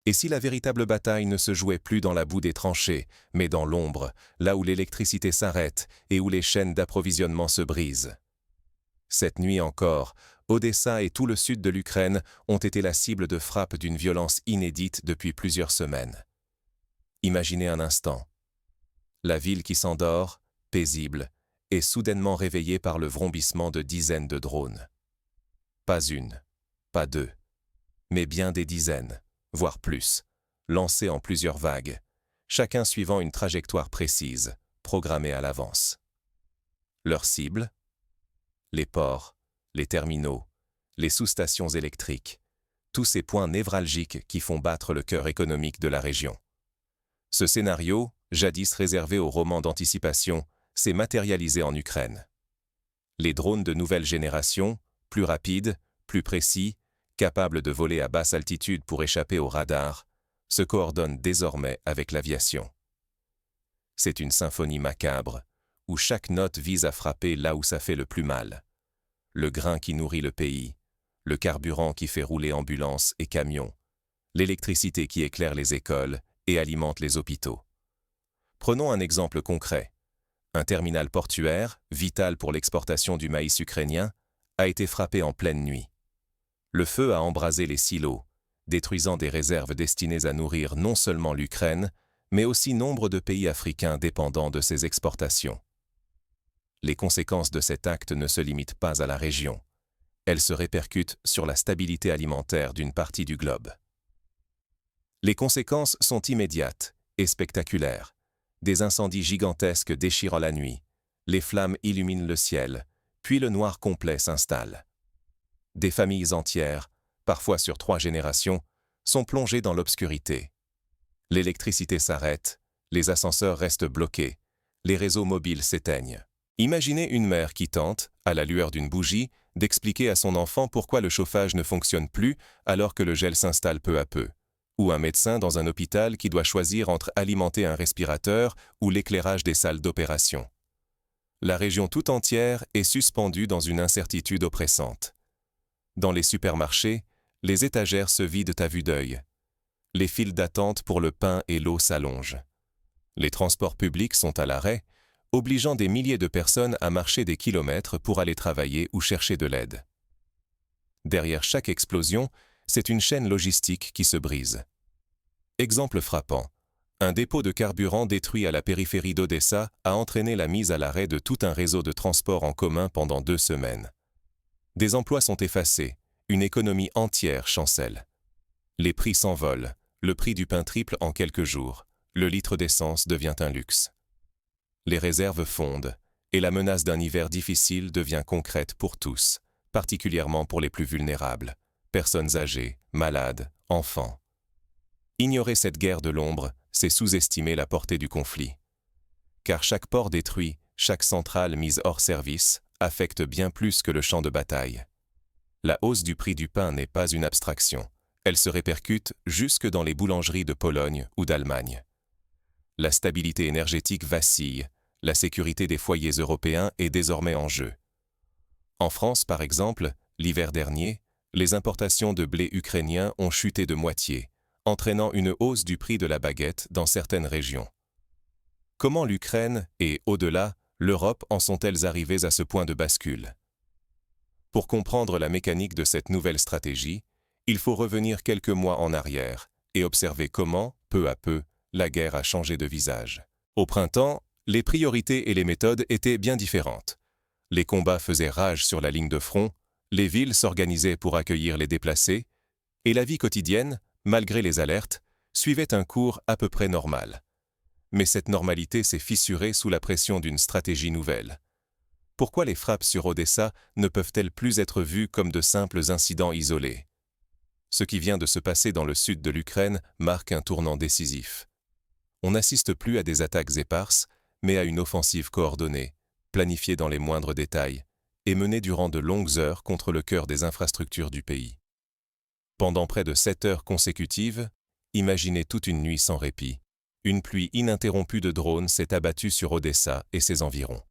Et si la véritable bataille ne se jouait plus dans la boue des tranchées, mais dans l'ombre, là où l'électricité s'arrête et où les chaînes d'approvisionnement se brisent? Cette nuit encore, Odessa et tout le sud de l'Ukraine ont été la cible de frappes d'une violence inédite depuis plusieurs semaines. Imaginez un instant. La ville qui s'endort, paisible, est soudainement réveillée par le vrombissement de dizaines de drones. Pas une, pas deux, mais bien des dizaines, voire plus, lancés en plusieurs vagues, chacun suivant une trajectoire précise, programmée à l'avance. Leur cible? Les ports, les terminaux, les sous-stations électriques, tous ces points névralgiques qui font battre le cœur économique de la région. Ce scénario, jadis réservé aux romans d'anticipation, s'est matérialisé en Ukraine. Les drones de nouvelle génération, plus rapides, plus précis, capables de voler à basse altitude pour échapper aux radars, se coordonnent désormais avec l'aviation. C'est une symphonie macabre, où chaque note vise à frapper là où ça fait le plus mal. Le grain qui nourrit le pays, le carburant qui fait rouler ambulances et camions, l'électricité qui éclaire les écoles et alimente les hôpitaux. Prenons un exemple concret. Un terminal portuaire, vital pour l'exportation du maïs ukrainien, a été frappé en pleine nuit. Le feu a embrasé les silos, détruisant des réserves destinées à nourrir non seulement l'Ukraine, mais aussi nombre de pays africains dépendants de ces exportations. Les conséquences de cet acte ne se limitent pas à la région. Elles se répercutent sur la stabilité alimentaire d'une partie du globe. Les conséquences sont immédiates et spectaculaires. Des incendies gigantesques déchirent la nuit, les flammes illuminent le ciel, puis le noir complet s'installe. Des familles entières, parfois sur 3 générations, sont plongées dans l'obscurité. L'électricité s'arrête, les ascenseurs restent bloqués, les réseaux mobiles s'éteignent. Imaginez une mère qui tente, à la lueur d'une bougie, d'expliquer à son enfant pourquoi le chauffage ne fonctionne plus alors que le gel s'installe peu à peu. Ou un médecin dans un hôpital qui doit choisir entre alimenter un respirateur ou l'éclairage des salles d'opération. La région tout entière est suspendue dans une incertitude oppressante. Dans les supermarchés, les étagères se vident à vue d'œil. Les files d'attente pour le pain et l'eau s'allongent. Les transports publics sont à l'arrêt, obligeant des milliers de personnes à marcher des kilomètres pour aller travailler ou chercher de l'aide. Derrière chaque explosion, c'est une chaîne logistique qui se brise. Exemple frappant, un dépôt de carburant détruit à la périphérie d'Odessa a entraîné la mise à l'arrêt de tout un réseau de transport en commun pendant 2 semaines. Des emplois sont effacés, une économie entière chancelle. Les prix s'envolent, le prix du pain triple en quelques jours, le litre d'essence devient un luxe. Les réserves fondent, et la menace d'un hiver difficile devient concrète pour tous, particulièrement pour les plus vulnérables, personnes âgées, malades, enfants. Ignorer cette guerre de l'ombre, c'est sous-estimer la portée du conflit. Car chaque port détruit, chaque centrale mise hors service, affecte bien plus que le champ de bataille. La hausse du prix du pain n'est pas une abstraction. Elle se répercute jusque dans les boulangeries de Pologne ou d'Allemagne. La stabilité énergétique vacille, la sécurité des foyers européens est désormais en jeu. En France, par exemple, l'hiver dernier, les importations de blé ukrainien ont chuté de moitié, entraînant une hausse du prix de la baguette dans certaines régions. Comment l'Ukraine et, au-delà, l'Europe en sont-elles arrivées à ce point de bascule? Pour comprendre la mécanique de cette nouvelle stratégie, il faut revenir quelques mois en arrière et observer comment, peu à peu, la guerre a changé de visage. Au printemps, les priorités et les méthodes étaient bien différentes. Les combats faisaient rage sur la ligne de front, les villes s'organisaient pour accueillir les déplacés, et la vie quotidienne, malgré les alertes, suivait un cours à peu près normal. Mais cette normalité s'est fissurée sous la pression d'une stratégie nouvelle. Pourquoi les frappes sur Odessa ne peuvent-elles plus être vues comme de simples incidents isolés? Ce qui vient de se passer dans le sud de l'Ukraine marque un tournant décisif. On n'assiste plus à des attaques éparses, mais à une offensive coordonnée, planifiée dans les moindres détails, et menée durant de longues heures contre le cœur des infrastructures du pays. Pendant près de 7 heures consécutives, imaginez toute une nuit sans répit, une pluie ininterrompue de drones s'est abattue sur Odessa et ses environs.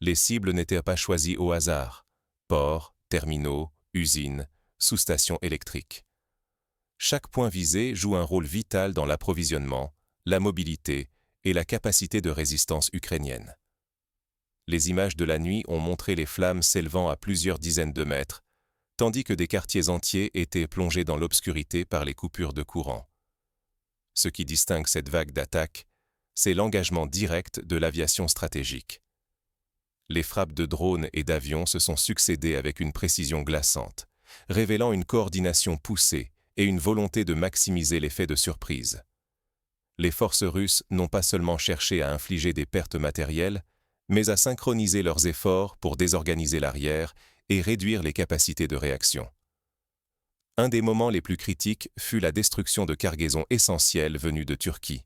Les cibles n'étaient pas choisies au hasard. Ports, terminaux, usines, sous-stations électriques. Chaque point visé joue un rôle vital dans l'approvisionnement, la mobilité et la capacité de résistance ukrainienne. Les images de la nuit ont montré les flammes s'élevant à plusieurs dizaines de mètres, tandis que des quartiers entiers étaient plongés dans l'obscurité par les coupures de courant. Ce qui distingue cette vague d'attaques, c'est l'engagement direct de l'aviation stratégique. Les frappes de drones et d'avions se sont succédées avec une précision glaçante, révélant une coordination poussée et une volonté de maximiser l'effet de surprise. Les forces russes n'ont pas seulement cherché à infliger des pertes matérielles, mais à synchroniser leurs efforts pour désorganiser l'arrière et réduire les capacités de réaction. Un des moments les plus critiques fut la destruction de cargaisons essentielles venues de Turquie.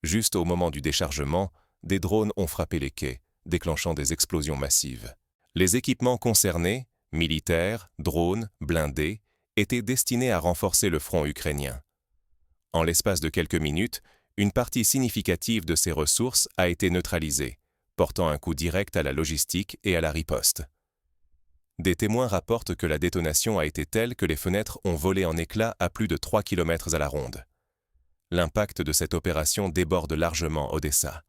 Juste au moment du déchargement, des drones ont frappé les quais, déclenchant des explosions massives. Les équipements concernés, militaires, drones, blindés, étaient destinés à renforcer le front ukrainien. En l'espace de quelques minutes, une partie significative de ces ressources a été neutralisée, portant un coup direct à la logistique et à la riposte. Des témoins rapportent que la détonation a été telle que les fenêtres ont volé en éclats à plus de 3 km à la ronde. L'impact de cette opération déborde largement Odessa.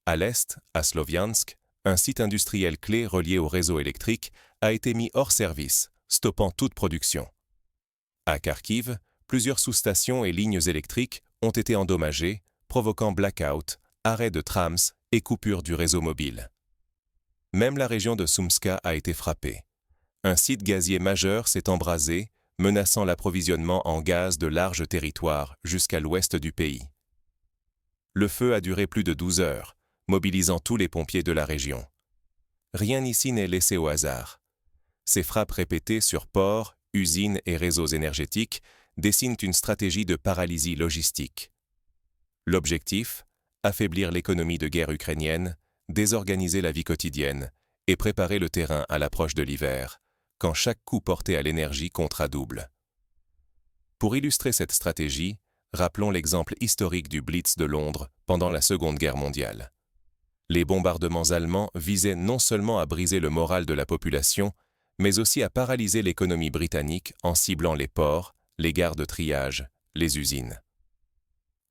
À l'est, à Sloviansk, un site industriel clé relié au réseau électrique a été mis hors service, stoppant toute production. À Kharkiv, plusieurs sous-stations et lignes électriques ont été endommagées, provoquant blackout, arrêt de trams et coupure du réseau mobile. Même la région de Sumska a été frappée. Un site gazier majeur s'est embrasé, menaçant l'approvisionnement en gaz de larges territoires jusqu'à l'ouest du pays. Le feu a duré plus de 12 heures, mobilisant tous les pompiers de la région. Rien ici n'est laissé au hasard. Ces frappes répétées sur ports, usines et réseaux énergétiques dessinent une stratégie de paralysie logistique. L'objectif, affaiblir l'économie de guerre ukrainienne, désorganiser la vie quotidienne et préparer le terrain à l'approche de l'hiver, quand chaque coup porté à l'énergie comptera double. Pour illustrer cette stratégie, rappelons l'exemple historique du Blitz de Londres pendant la Seconde Guerre mondiale. Les bombardements allemands visaient non seulement à briser le moral de la population, mais aussi à paralyser l'économie britannique en ciblant les ports, les gares de triage, les usines.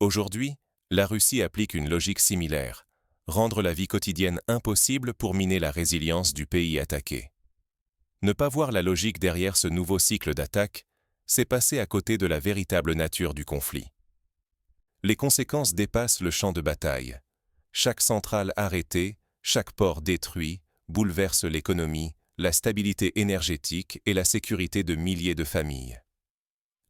Aujourd'hui, la Russie applique une logique similaire, rendre la vie quotidienne impossible pour miner la résilience du pays attaqué. Ne pas voir la logique derrière ce nouveau cycle d'attaque, c'est passer à côté de la véritable nature du conflit. Les conséquences dépassent le champ de bataille. Chaque centrale arrêtée, chaque port détruit, bouleverse l'économie, la stabilité énergétique et la sécurité de milliers de familles.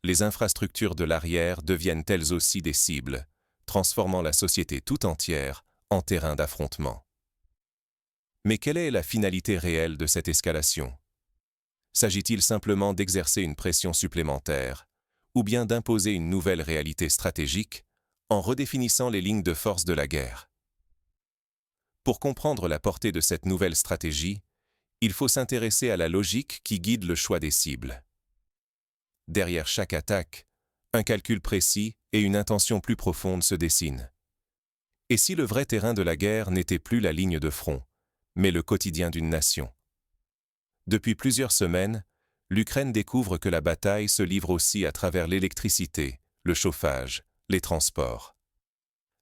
Les infrastructures de l'arrière deviennent elles aussi des cibles, transformant la société tout entière en terrain d'affrontement. Mais quelle est la finalité réelle de cette escalation? S'agit-il simplement d'exercer une pression supplémentaire, ou bien d'imposer une nouvelle réalité stratégique en redéfinissant les lignes de force de la guerre? Pour comprendre la portée de cette nouvelle stratégie, il faut s'intéresser à la logique qui guide le choix des cibles. Derrière chaque attaque, un calcul précis et une intention plus profonde se dessinent. Et si le vrai terrain de la guerre n'était plus la ligne de front, mais le quotidien d'une nation? Depuis plusieurs semaines, l'Ukraine découvre que la bataille se livre aussi à travers l'électricité, le chauffage, les transports.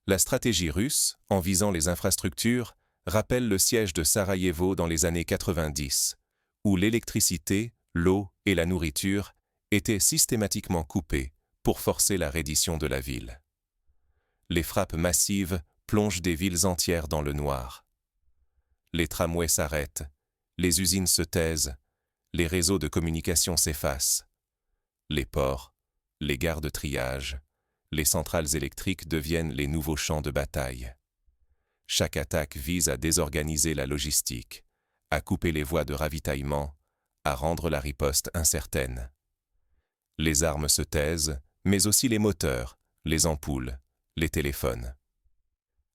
La stratégie russe, en visant les infrastructures, rappelle le siège de Sarajevo dans les années 90, où l'électricité, l'eau et la nourriture étaient systématiquement coupées pour forcer la reddition de la ville. Les frappes massives plongent des villes entières dans le noir. Les tramways s'arrêtent, les usines se taisent, les réseaux de communication s'effacent. Les ports, les gares de triage, les centrales électriques deviennent les nouveaux champs de bataille. Chaque attaque vise à désorganiser la logistique, à couper les voies de ravitaillement, à rendre la riposte incertaine. Les armes se taisent, mais aussi les moteurs, les ampoules, les téléphones.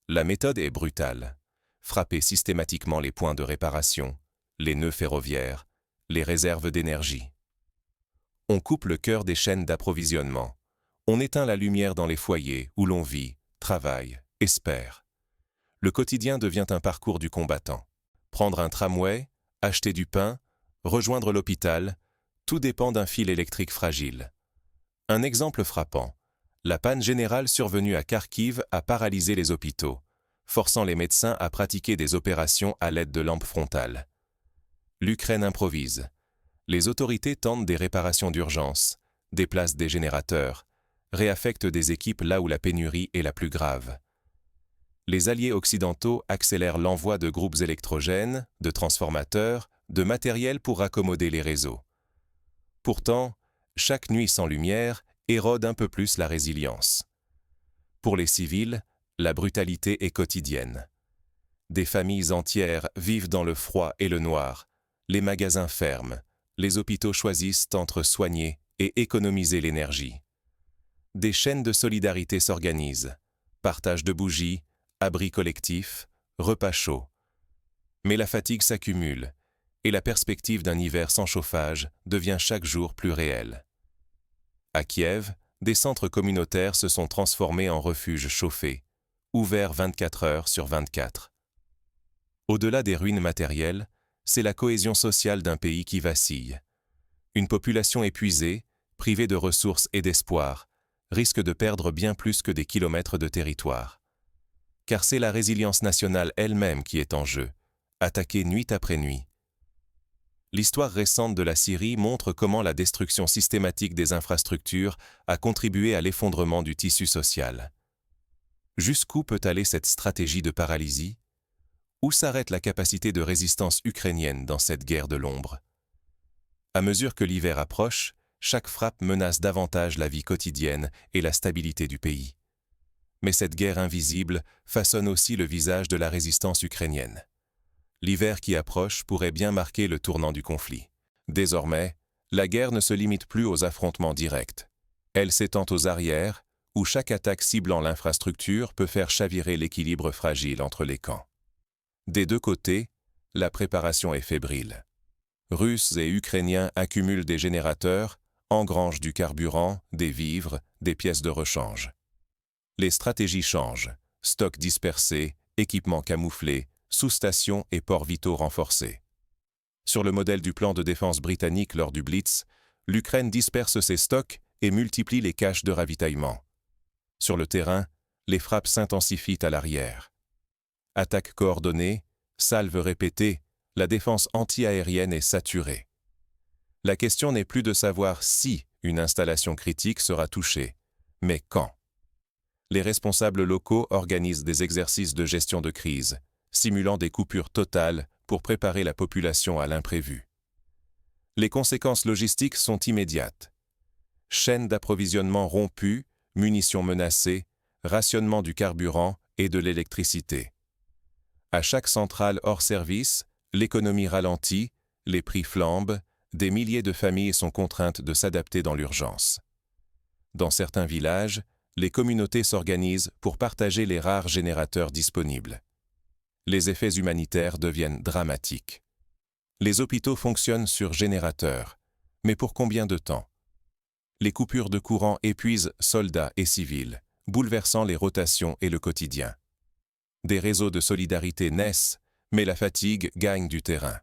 La méthode est brutale. Frapper systématiquement les points de réparation, les nœuds ferroviaires, les réserves d'énergie. On coupe le cœur des chaînes d'approvisionnement. On éteint la lumière dans les foyers où l'on vit, travaille, espère. Le quotidien devient un parcours du combattant. Prendre un tramway, acheter du pain, rejoindre l'hôpital, tout dépend d'un fil électrique fragile. Un exemple frappant. La panne générale survenue à Kharkiv a paralysé les hôpitaux, forçant les médecins à pratiquer des opérations à l'aide de lampes frontales. L'Ukraine improvise. Les autorités tentent des réparations d'urgence, déplacent des générateurs, réaffectent des équipes là où la pénurie est la plus grave. Les alliés occidentaux accélèrent l'envoi de groupes électrogènes, de transformateurs, de matériel pour raccommoder les réseaux. Pourtant, chaque nuit sans lumière érode un peu plus la résilience. Pour les civils, la brutalité est quotidienne. Des familles entières vivent dans le froid et le noir, les magasins ferment, les hôpitaux choisissent entre soigner et économiser l'énergie. Des chaînes de solidarité s'organisent, partage de bougies, abris collectifs, repas chauds. Mais la fatigue s'accumule, et la perspective d'un hiver sans chauffage devient chaque jour plus réelle. À Kiev, des centres communautaires se sont transformés en refuges chauffés, ouverts 24 heures sur 24. Au-delà des ruines matérielles, c'est la cohésion sociale d'un pays qui vacille. Une population épuisée, privée de ressources et d'espoir, risque de perdre bien plus que des kilomètres de territoire. Car c'est la résilience nationale elle-même qui est en jeu, attaquée nuit après nuit. L'histoire récente de la Syrie montre comment la destruction systématique des infrastructures a contribué à l'effondrement du tissu social. Jusqu'où peut aller cette stratégie de paralysie? Où s'arrête la capacité de résistance ukrainienne dans cette guerre de l'ombre? À mesure que l'hiver approche, chaque frappe menace davantage la vie quotidienne et la stabilité du pays. Mais cette guerre invisible façonne aussi le visage de la résistance ukrainienne. L'hiver qui approche pourrait bien marquer le tournant du conflit. Désormais, la guerre ne se limite plus aux affrontements directs. Elle s'étend aux arrières, où chaque attaque ciblant l'infrastructure peut faire chavirer l'équilibre fragile entre les camps. Des deux côtés, la préparation est fébrile. Russes et Ukrainiens accumulent des générateurs, engrangent du carburant, des vivres, des pièces de rechange. Les stratégies changent, stocks dispersés, équipements camouflés, sous-stations et ports vitaux renforcés. Sur le modèle du plan de défense britannique lors du Blitz, l'Ukraine disperse ses stocks et multiplie les caches de ravitaillement. Sur le terrain, les frappes s'intensifient à l'arrière. Attaques coordonnées, salves répétées, la défense anti-aérienne est saturée. La question n'est plus de savoir si une installation critique sera touchée, mais quand. Les responsables locaux organisent des exercices de gestion de crise, simulant des coupures totales pour préparer la population à l'imprévu. Les conséquences logistiques sont immédiates. Chaînes d'approvisionnement rompues, munitions menacées, rationnement du carburant et de l'électricité. À chaque centrale hors service, l'économie ralentit, les prix flambent, des milliers de familles sont contraintes de s'adapter dans l'urgence. Dans certains villages, les communautés s'organisent pour partager les rares générateurs disponibles. Les effets humanitaires deviennent dramatiques. Les hôpitaux fonctionnent sur générateurs, mais pour combien de temps? Les coupures de courant épuisent soldats et civils, bouleversant les rotations et le quotidien. Des réseaux de solidarité naissent, mais la fatigue gagne du terrain.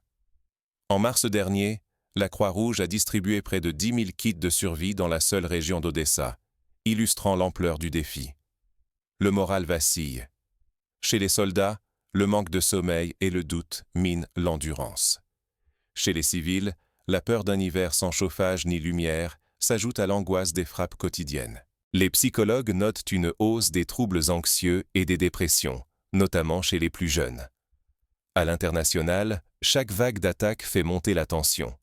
En mars dernier, la Croix-Rouge a distribué près de 10 000 kits de survie dans la seule région d'Odessa, illustrant l'ampleur du défi. Le moral vacille. Chez les soldats, le manque de sommeil et le doute minent l'endurance. Chez les civils, la peur d'un hiver sans chauffage ni lumière s'ajoute à l'angoisse des frappes quotidiennes. Les psychologues notent une hausse des troubles anxieux et des dépressions, notamment chez les plus jeunes. À l'international, chaque vague d'attaque fait monter la tension.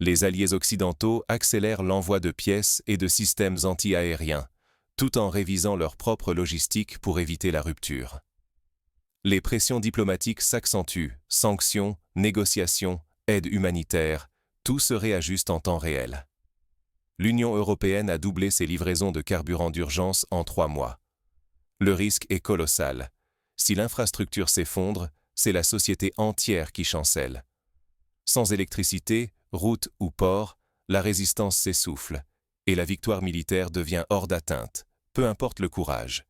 Les alliés occidentaux accélèrent l'envoi de pièces et de systèmes anti-aériens, tout en révisant leur propre logistique pour éviter la rupture. Les pressions diplomatiques s'accentuent, sanctions, négociations, aide humanitaire, tout se réajuste en temps réel. L'Union européenne a doublé ses livraisons de carburant d'urgence en 3 mois. Le risque est colossal. Si l'infrastructure s'effondre, c'est la société entière qui chancelle. Sans électricité, route ou port, la résistance s'essouffle, et la victoire militaire devient hors d'atteinte, peu importe le courage.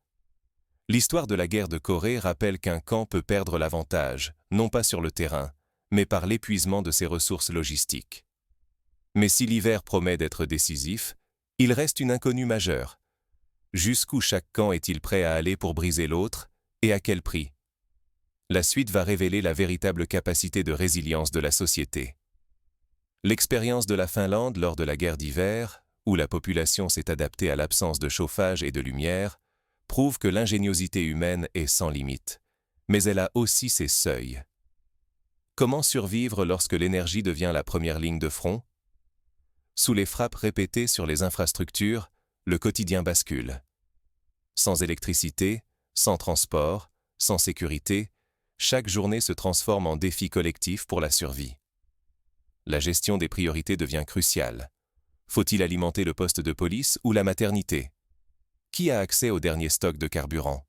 L'histoire de la guerre de Corée rappelle qu'un camp peut perdre l'avantage, non pas sur le terrain, mais par l'épuisement de ses ressources logistiques. Mais si l'hiver promet d'être décisif, Il reste une inconnue majeure. Jusqu'où chaque camp est-il prêt à aller pour briser l'autre, et à quel prix? La suite va révéler la véritable capacité de résilience de la société. L'expérience de la Finlande lors de la guerre d'hiver, où la population s'est adaptée à l'absence de chauffage et de lumière, prouve que l'ingéniosité humaine est sans limite, mais elle a aussi ses seuils. Comment survivre lorsque l'énergie devient la première ligne de front? Sous les frappes répétées sur les infrastructures, le quotidien bascule. Sans électricité, sans transport, sans sécurité, chaque journée se transforme en défi collectif pour la survie. La gestion des priorités devient cruciale. Faut-il alimenter le poste de police ou la maternité? Qui a accès au dernier stock de carburant?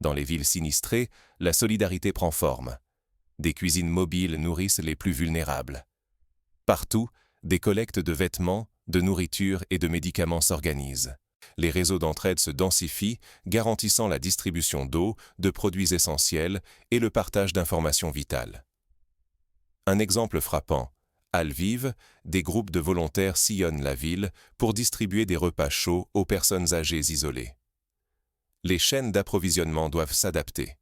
Dans les villes sinistrées, la solidarité prend forme. Des cuisines mobiles nourrissent les plus vulnérables. Partout, des collectes de vêtements, de nourriture et de médicaments s'organisent. Les réseaux d'entraide se densifient, garantissant la distribution d'eau, de produits essentiels et le partage d'informations vitales. Un exemple frappant. À Lviv, des groupes de volontaires sillonnent la ville pour distribuer des repas chauds aux personnes âgées isolées. Les chaînes d'approvisionnement doivent s'adapter.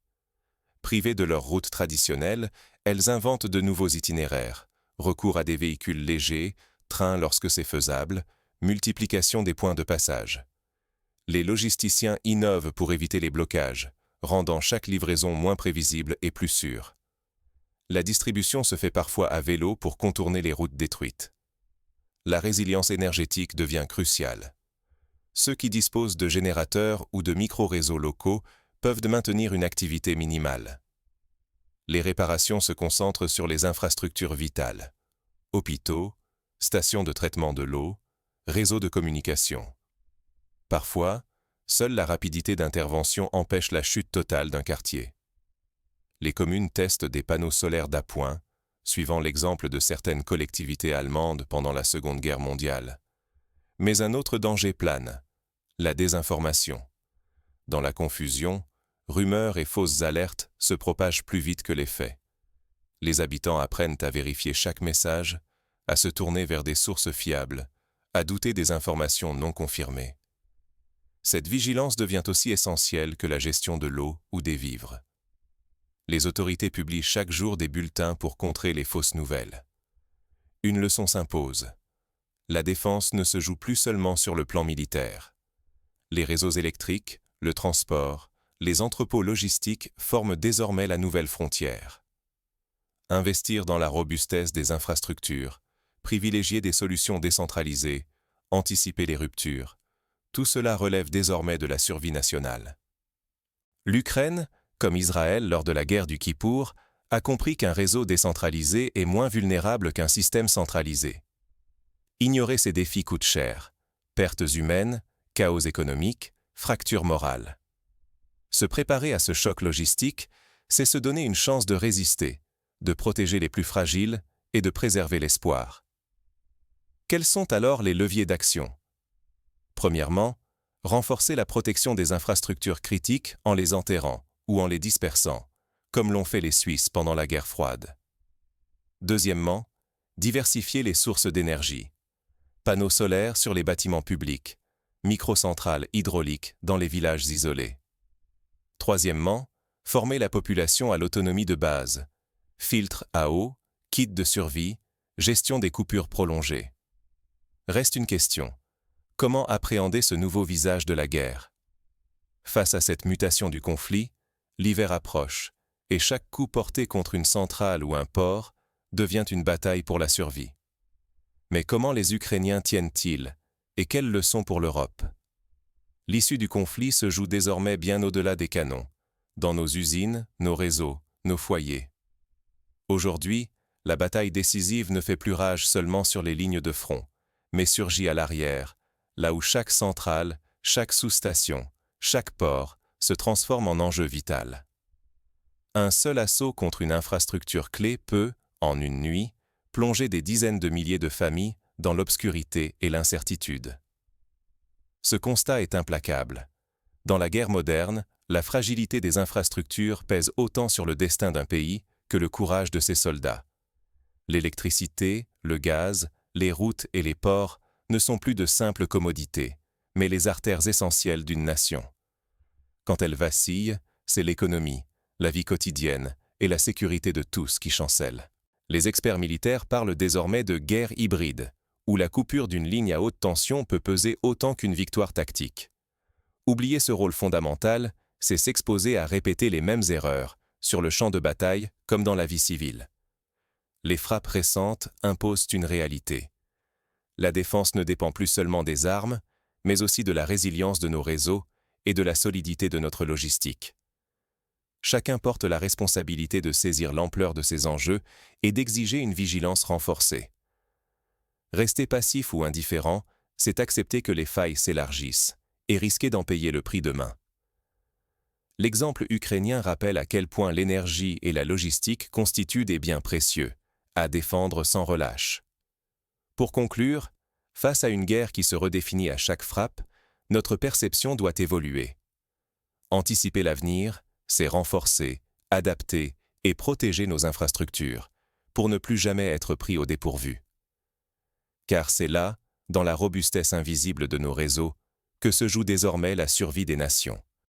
Privées de leur route traditionnelle, elles inventent de nouveaux itinéraires, recours à des véhicules légers, trains lorsque c'est faisable, multiplication des points de passage. Les logisticiens innovent pour éviter les blocages, rendant chaque livraison moins prévisible et plus sûre. La distribution se fait parfois à vélo pour contourner les routes détruites. La résilience énergétique devient cruciale. Ceux qui disposent de générateurs ou de micro-réseaux locaux peuvent maintenir une activité minimale. Les réparations se concentrent sur les infrastructures vitales. Hôpitaux, stations de traitement de l'eau, réseaux de communication. Parfois, seule la rapidité d'intervention empêche la chute totale d'un quartier. Les communes testent des panneaux solaires d'appoint, suivant l'exemple de certaines collectivités allemandes pendant la Seconde Guerre mondiale. Mais un autre danger plane, la désinformation. Dans la confusion, rumeurs et fausses alertes se propagent plus vite que les faits. Les habitants apprennent à vérifier chaque message, à se tourner vers des sources fiables, à douter des informations non confirmées. Cette vigilance devient aussi essentielle que la gestion de l'eau ou des vivres. Les autorités publient chaque jour des bulletins pour contrer les fausses nouvelles. Une leçon s'impose. La défense ne se joue plus seulement sur le plan militaire. Les réseaux électriques, le transport, les entrepôts logistiques forment désormais la nouvelle frontière. Investir dans la robustesse des infrastructures, privilégier des solutions décentralisées, anticiper les ruptures, tout cela relève désormais de la survie nationale. L'Ukraine, comme Israël lors de la guerre du Kippour, a compris qu'un réseau décentralisé est moins vulnérable qu'un système centralisé. Ignorer ces défis coûte cher. Pertes humaines, chaos économique, fractures morales. Se préparer à ce choc logistique, c'est se donner une chance de résister, de protéger les plus fragiles et de préserver l'espoir. Quels sont alors les leviers d'action? Premièrement, renforcer la protection des infrastructures critiques en les enterrant ou en les dispersant, comme l'ont fait les Suisses pendant la guerre froide. Deuxièmement, diversifier les sources d'énergie. Panneaux solaires sur les bâtiments publics, microcentrales hydrauliques dans les villages isolés. Troisièmement, former la population à l'autonomie de base. Filtres à eau, kits de survie, gestion des coupures prolongées. Reste une question. Comment appréhender ce nouveau visage de la guerre? Face à cette mutation du conflit, l'hiver approche, et chaque coup porté contre une centrale ou un port devient une bataille pour la survie. Mais comment les Ukrainiens tiennent-ils, et quelles leçons pour l'Europe? L'issue du conflit se joue désormais bien au-delà des canons, dans nos usines, nos réseaux, nos foyers. Aujourd'hui, la bataille décisive ne fait plus rage seulement sur les lignes de front, mais surgit à l'arrière, là où chaque centrale, chaque sous-station, chaque port se transforme en enjeu vital. Un seul assaut contre une infrastructure clé peut, en une nuit, plonger des dizaines de milliers de familles dans l'obscurité et l'incertitude. Ce constat est implacable. Dans la guerre moderne, la fragilité des infrastructures pèse autant sur le destin d'un pays que le courage de ses soldats. L'électricité, le gaz, les routes et les ports ne sont plus de simples commodités, mais les artères essentielles d'une nation. Quand elles vacillent, c'est l'économie, la vie quotidienne et la sécurité de tous qui chancellent. Les experts militaires parlent désormais de guerre hybride, où la coupure d'une ligne à haute tension peut peser autant qu'une victoire tactique. Oublier ce rôle fondamental, c'est s'exposer à répéter les mêmes erreurs, sur le champ de bataille comme dans la vie civile. Les frappes récentes imposent une réalité. La défense ne dépend plus seulement des armes, mais aussi de la résilience de nos réseaux et de la solidité de notre logistique. Chacun porte la responsabilité de saisir l'ampleur de ces enjeux et d'exiger une vigilance renforcée. Rester passif ou indifférent, c'est accepter que les failles s'élargissent et risquer d'en payer le prix demain. L'exemple ukrainien rappelle à quel point l'énergie et la logistique constituent des biens précieux, à défendre sans relâche. Pour conclure, face à une guerre qui se redéfinit à chaque frappe, notre perception doit évoluer. Anticiper l'avenir, c'est renforcer, adapter et protéger nos infrastructures, pour ne plus jamais être pris au dépourvu. Car c'est là, dans la robustesse invisible de nos réseaux, que se joue désormais la survie des nations.